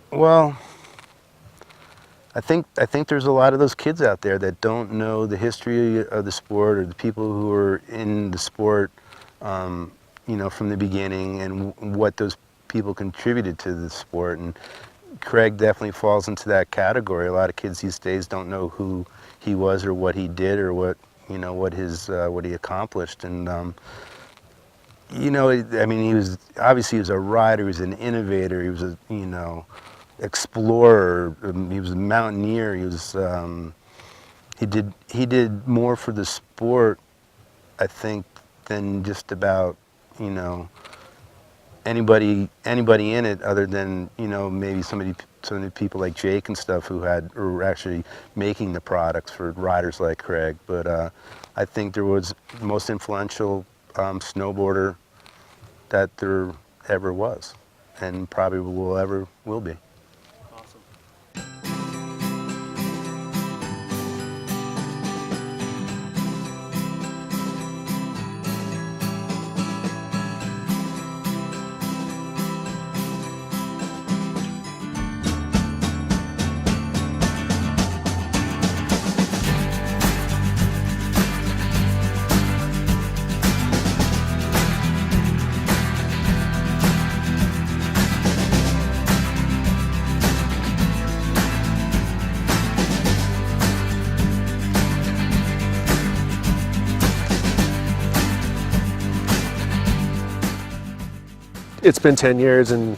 Well, I think there's a lot of those kids out there that don't know the history of the sport or the people who are in the sport, you know, from the beginning and what those people contributed to the sport. And Craig definitely falls into that category. A lot of kids these days don't know who he was or what he did or what, you know, what he accomplished. And you know, I mean, he was a rider, he was an innovator, he was a, you know, explorer, he was a mountaineer, he did more for the sport, I think, than just about, you know, anybody in it, other than, you know, maybe some of the people like Jake and stuff who were actually making the products for riders like Craig. But I think there was the most influential snowboarder that there ever was, and probably will be. It's been 10 years and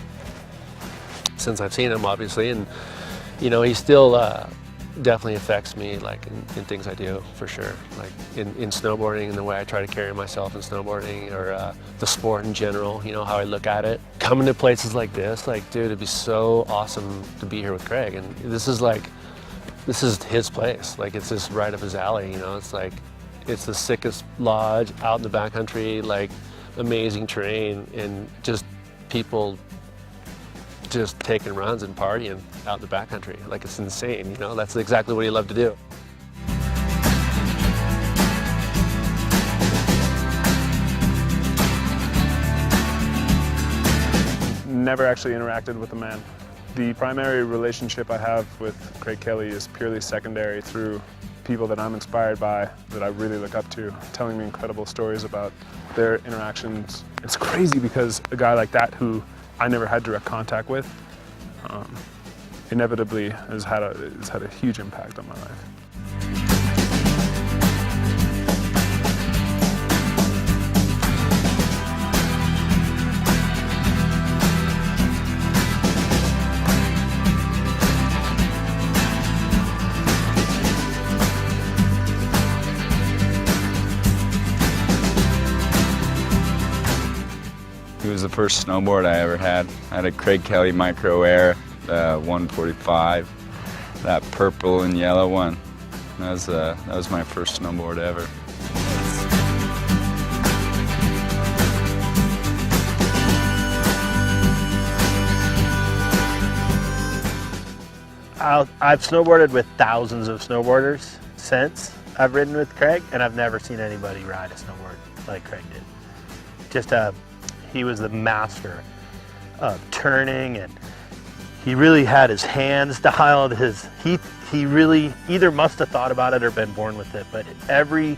since I've seen him, obviously, and you know, he still definitely affects me, like in things I do, for sure, like in snowboarding and the way I try to carry myself in snowboarding, or the sport in general, you know, how I look at it. Coming to places like this, like, dude, it'd be so awesome to be here with Craig, and this is his place, like, it's just right up his alley, you know. It's like, it's the sickest lodge out in the backcountry, like, amazing terrain, and just people just taking runs and partying out in the backcountry. Like, it's insane, you know? That's exactly what he loved to do. Never actually interacted with the man. The primary relationship I have with Craig Kelly is purely secondary through people that I'm inspired by, that I really look up to, telling me incredible stories about their interactions. It's crazy because a guy like that, who I never had direct contact with, inevitably has had a huge impact on my life. It was the first snowboard I ever had. I had a Craig Kelly Micro Air 145, that purple and yellow one. That was my first snowboard ever. I've snowboarded with thousands of snowboarders since I've ridden with Craig, and I've never seen anybody ride a snowboard like Craig did. He was the master of turning, and he really had his hands dialed. He really either must have thought about it or been born with it, but every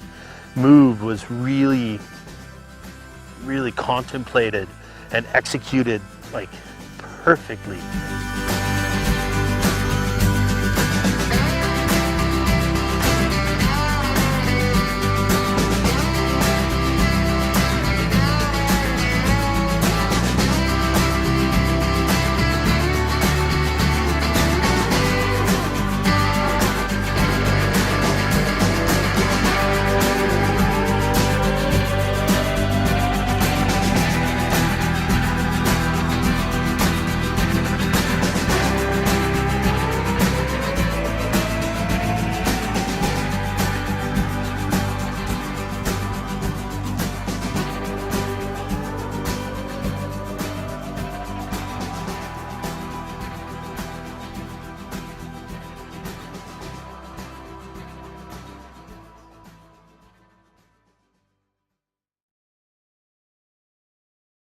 move was really, really contemplated and executed, like, perfectly.